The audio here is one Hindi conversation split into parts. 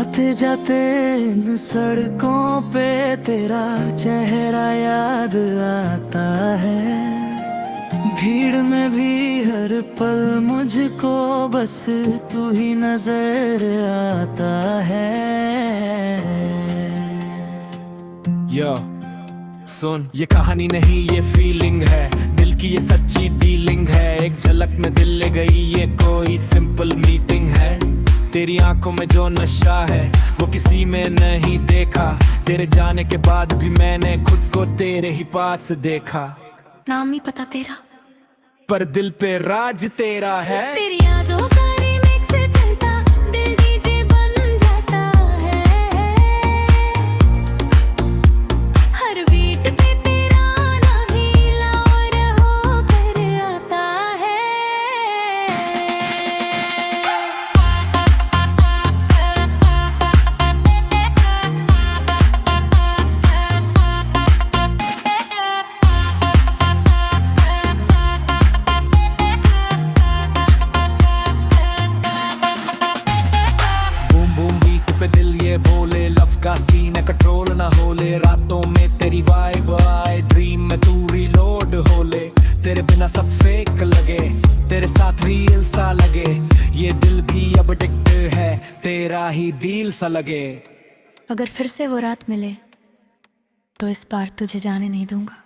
आते जाते इन सड़कों पे तेरा चेहरा याद आता है। भीड़ में भी हर पल मुझको बस तू ही नजर आता है। यो सुन, ये कहानी नहीं ये फीलिंग है, दिल की ये सच्ची डीलिंग है। एक झलक में दिल ले गई, ये कोई सिंपल मीटिंग है। तेरी आंखों में जो नशा है वो किसी में नहीं देखा। तेरे जाने के बाद भी मैंने खुद को तेरे ही पास देखा। नाम नहीं पता तेरा, पर दिल पे राज तेरा है। तेरी यादों का रीमिक्स चलता, दिल डीजे बन जाता है। हर बीट पे तेरा नाम हीला और होकर आता है। पे दिल ये बोले, लव का सीन कंट्रोल ना होले। रातों में तेरी वाइब आए, ड्रीम में तू रीलोड होले। तेरे बिना सब फेक लगे, तेरे साथ रियल सा लगे। ये दिल भी अब एडिक्ट है, तेरा ही दिल सा लगे। अगर फिर से वो रात मिले तो इस बार तुझे जाने नहीं दूंगा।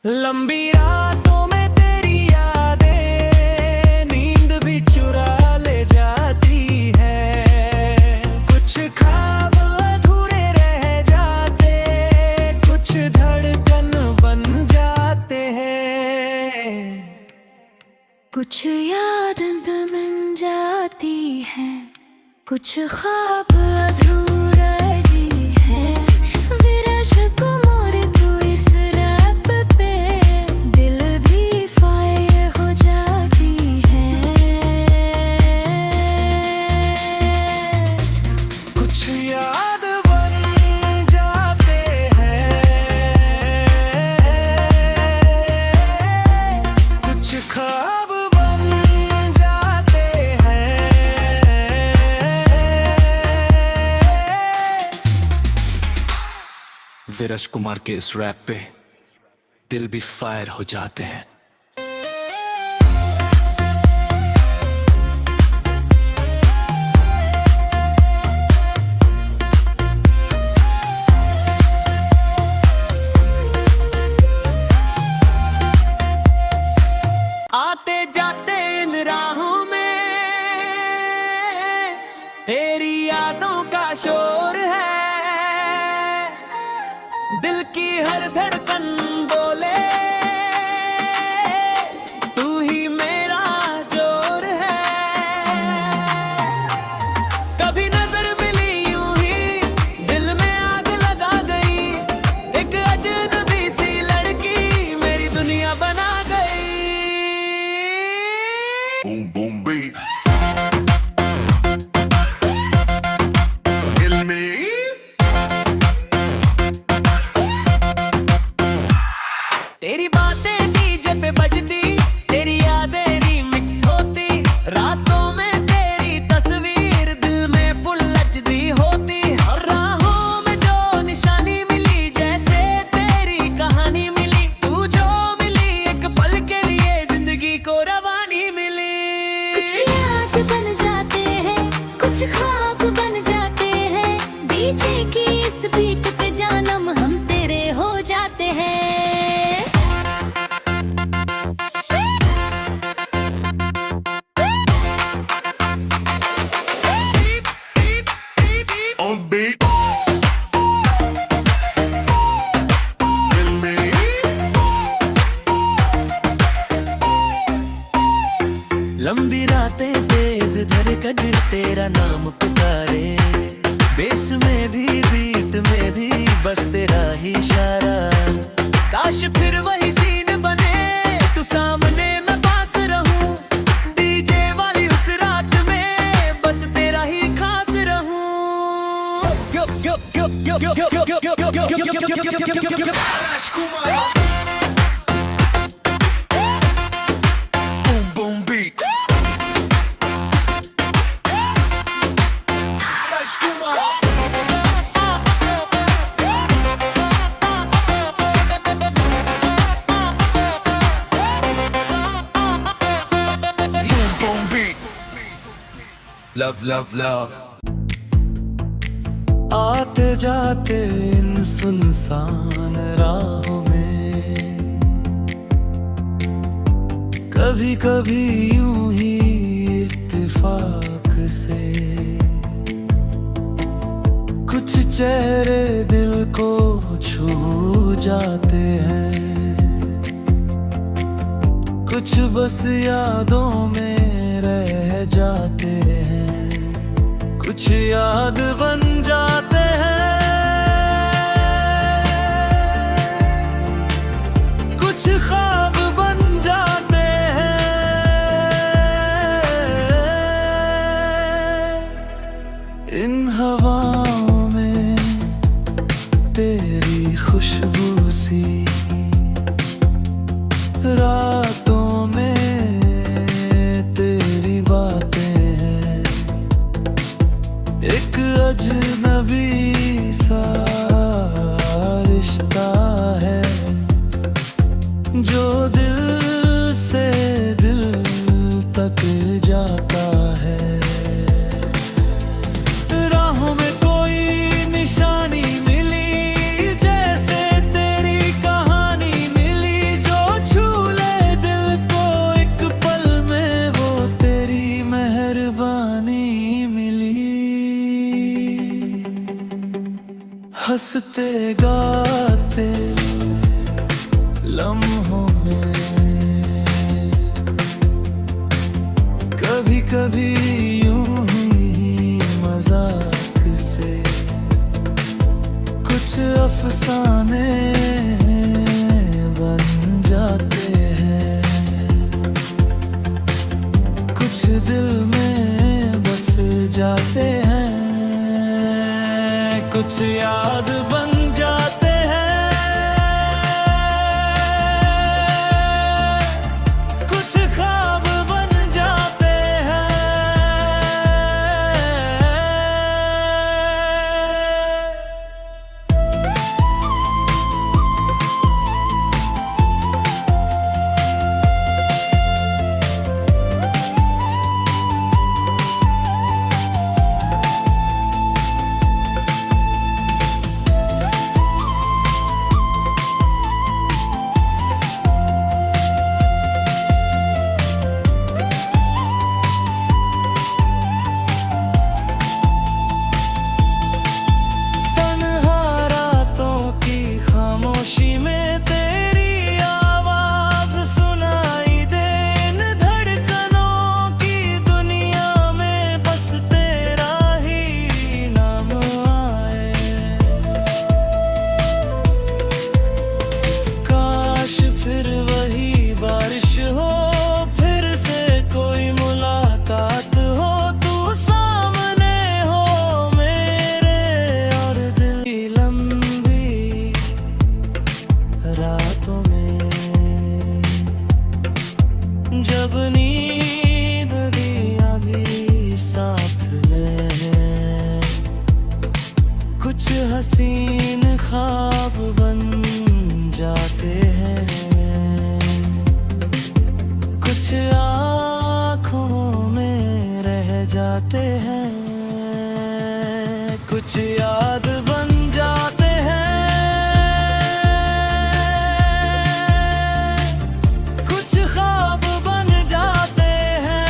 लंबी रातों में तेरी यादें नींद भी चुरा ले जाती है। कुछ ख्वाब अधूरे रह जाते, कुछ धड़कन बन जाते हैं। कुछ याद बन जाती है, कुछ ख्वाब अधूरा जी है। विरश को मोरे तू इस रैप पे, दिल भी फायर हो जाती है। कुछ याद बन जाते हैं, कुछ ख्वाब बन जाते हैं। विरश कुमार के इस रैप पे दिल भी फायर हो जाते हैं। आते जाते इन राहों में तेरी यादों का शोर है। दिल की हर धड़कन बोले, तू ही मेरा जोर है। कभी नजर मिली यूं ही, दिल में आग लगा गई। एक अजनबी सी लड़की मेरी दुनिया बना गई। Boom boom beat. Kill me. तेरी बातें डीजे पे बजती, तेरी यादें रीमिक्स होती। रातों में तेरी तस्वीर दिल में फुल एचडी होती। हर राहों में जो निशानी मिली, जैसे तेरी कहानी मिली। तू जो मिली एक पल के लिए, जिंदगी को रवानी मिली। कुछ याद बन जाते हैं, कुछ ख्वाब बन जाते हैं। डीजे की इस बीट पे जानम हम तेरे हो जाते हैं। On beat. Kill me. लंबी रातें तेज धड़कन तेरा नाम पुकारे। बेस में भी बीट में भी बस तेरा ही इशारा। काश फिर वही सीन बने, तू सामने मैं पास रहूं। डीजे वाली उस रात में बस तेरा ही खास रहूं। राजकुमार Boom boom beat. राजकुमार love love love। आते जाते इन सुनसान राहों में कभी कभी यूं ही इत्तेफाक से कुछ चेहरे दिल को छू जाते हैं, कुछ बस यादों में रह जाते हैं, कुछ याद बन जाते हैं, कुछ ख्वाब बन जाते हैं। इन हवाओं में तेरी खुशबू सी, रातों में तेरी बातें हैं, एक अजनबी सा रिश्ता है जो दिल से दिल तक जाता है। राहों में कोई निशानी मिली जैसे तेरी कहानी मिली, जो छू ले दिल को एक पल में वो तेरी मेहरबानी मिली। हंसते गाते लम्हों में कभी कभी यूं ही मजाक से कुछ अफसाने बन जाते हैं, कुछ दिल में बस जाते हैं, कुछ याद बन जाते हैं, कुछ ख्वाब बन जाते हैं। जब नींद दिया भी साथ ले, कुछ हसीन ख्वाब बन जाते हैं, कुछ आँखों में रह जाते हैं, कुछ याद बन जाते हैं, कुछ ख्वाब बन जाते हैं।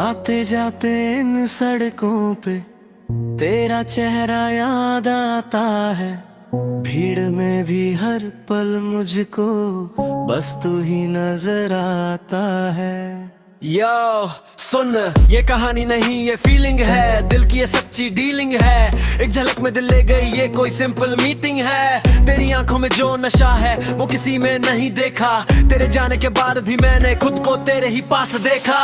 आते जाते इन सड़कों पे तेरा चेहरा याद आता है, भीड़ में भी हर पल मुझको बस तू ही नजर आता है। यो सुन, ये कहानी नहीं ये फीलिंग है, दिल की ये सच्ची डीलिंग है, एक झलक में दिल ले गई ये कोई सिंपल मीटिंग है। तेरी आंखों में जो नशा है वो किसी में नहीं देखा, तेरे जाने के बाद भी मैंने खुद को तेरे ही पास देखा।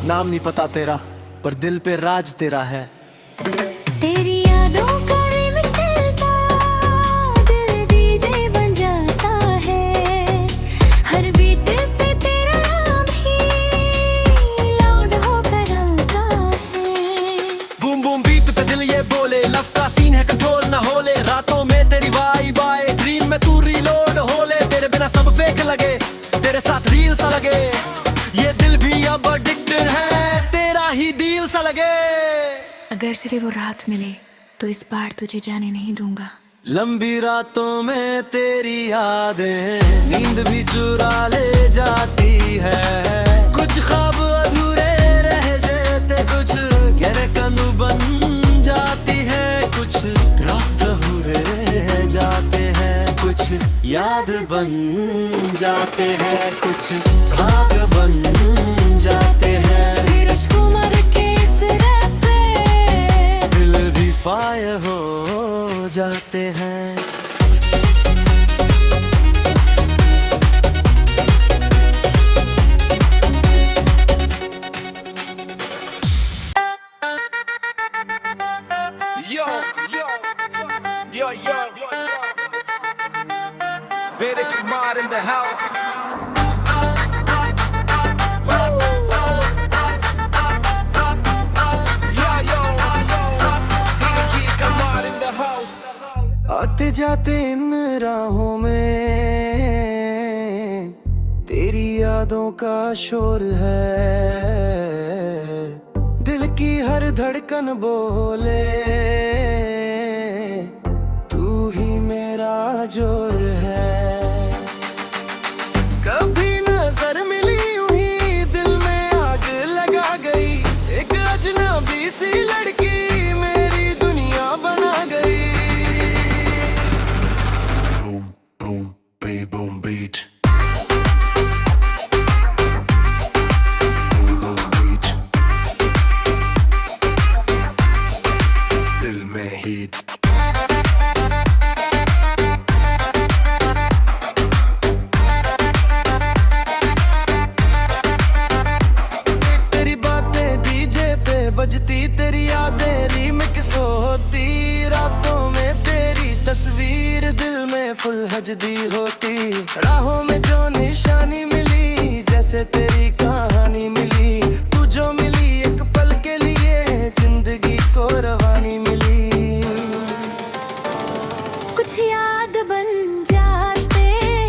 नाम नहीं पता तेरा पर दिल पे राज तेरा है। तेरी यादों का रिमिक्स चलता, दिल डीजे बन जाता है। फेक लगे, तेरे साथ रील सा लगे, ये दिल भी अब एडिक्टेड है, तेरा ही डील सा लगे। अगर सिर्फ वो रात मिले तो इस बार तुझे जाने नहीं दूंगा। लंबी रातों में तेरी यादें नींद भी चुरा ले जाती है, कुछ ख्वाब अधूरे रह जाते, कुछ गहरे कनु बन जाती है, कुछ रात अधूरे रह जाते हैं, कुछ याद बन जाते हैं, कुछ भाग बन जाते हैं। धीरज कुमार के इस रैप पे दिल भी फायर हो जाते हैं। Yo, yo, yo, yo, yo, Vedic Kumar in the house. Yeah, yo, Vedic Kumar in the house. आते जाते इन राहों में तेरी यादों का शोर है, दिल की हर धड़कन बोले तू ही मेरा जोर है। कभी नजर मिली यूं ही दिल में आग लगा गई, एक अजनबी सी लड़की मेरी दुनिया बना गई। Boom, boom, beat, boom, beat. Boom, boom, beat. दिल में heat. तेरी बातें डीजे पे बजती, तेरी यादें रीमिक्स होती, रातों में तेरी तस्वीर दिल में फुल हजदी होती, राहों में जो निशानी मिली जैसे तेरी कहानी मिली, तू जो मिली एक पल के लिए जिंदगी को रवानी मिली। कुछ याद बन जाते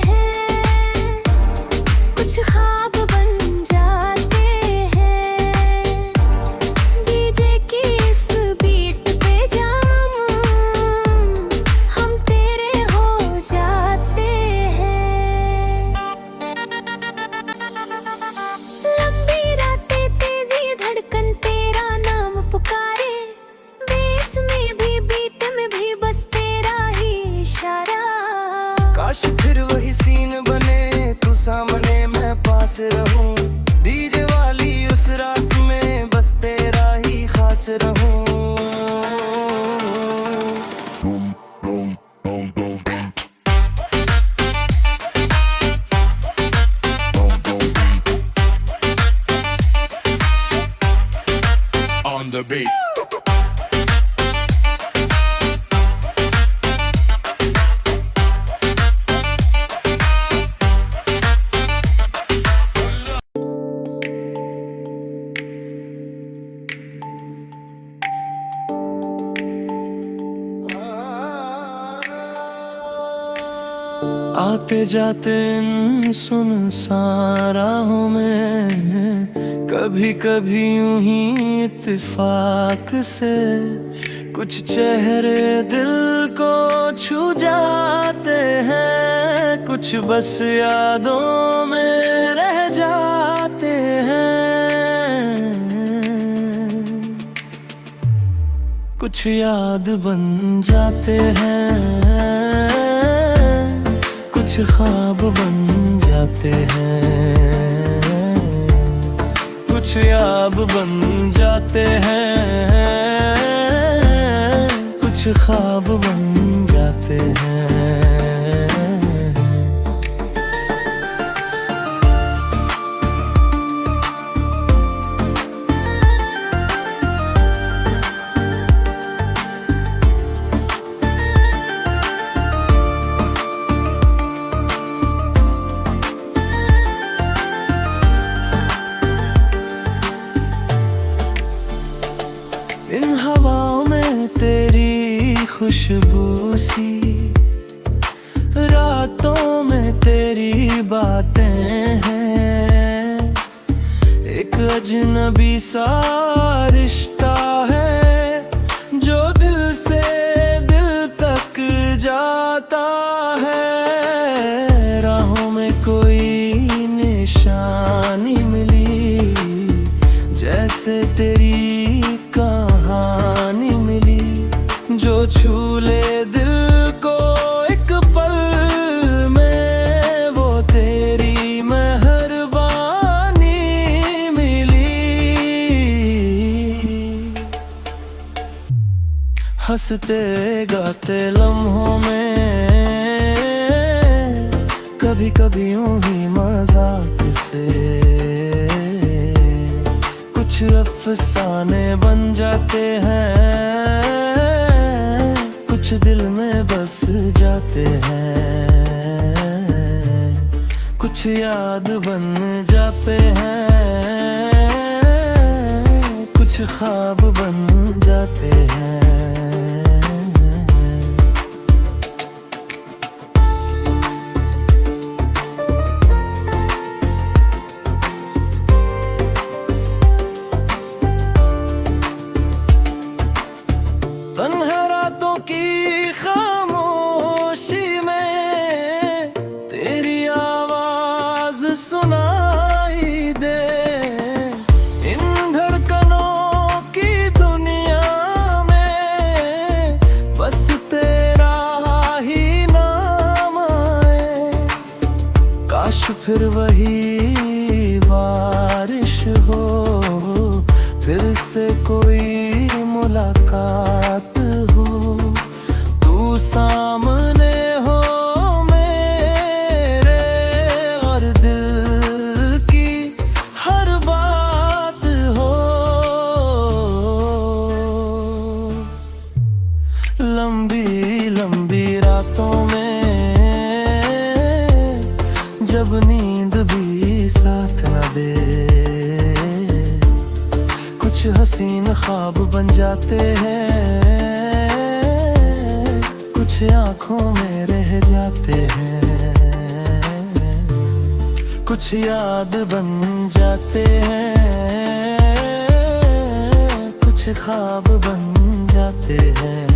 हैं, कुछ ख्वाब बन जाते हैं, डीजे की इस बीट पे जाम हम तेरे हो जाते हैं। लंबी रातें तेजी धड़कन तेरा नाम पुकारे, बेस में भी बीट में भी बस तेरा ही इशारा। काश फिर वही सीन बने, तू सामने मैं पास रहूं, डीजे वाली उस रात में बस तेरा ही खास रहूं। Boom, boom, boom, boom, beat. Boom, boom, beat. On the beat. आते जाते इन सुनसान राहों में कभी कभी यूं ही इत्तेफाक से कुछ चेहरे दिल को छू जाते हैं, कुछ बस यादों में रह जाते हैं, कुछ याद बन जाते हैं, कुछ ख्वाब बन जाते हैं, कुछ याद बन जाते हैं, कुछ ख्वाब बन जाते हैं। इन हवाओं में तेरी खुशबू सी, रातों में तेरी अजनबी सा रिश्ता है जो दिल से दिल तक जाता है। राहों में कोई निशानी मिली, जैसे तेरी कहानी मिली, जो छू ले दिल को एक पल में, वो तेरी मेहरबानी मिली। हंसते गाते लम्हों में कभी कभी यूं ही मजाक से कुछ अफसाने बन जाते हैं, कुछ दिल में बस जाते हैं, कुछ याद बन जाते हैं, कुछ ख्वाब बन जाते हैं। तन्हा रातों की खामोशी में तेरी आवाज सुनाई दे, इन धड़कनों की दुनिया में बस तेरा ही नाम आए। काश फिर वही बारिश हो, फिर से कोई मुलाकात हो, तू सामने हो मेरे और दिल की हर बात हो। लंबी लंबी रातों में जब नींद भी साथ न दे, कुछ हसीन ख्वाब बन जाते हैं, कुछ आंखों में रह जाते हैं, कुछ याद बन जाते हैं, कुछ ख्वाब बन जाते हैं।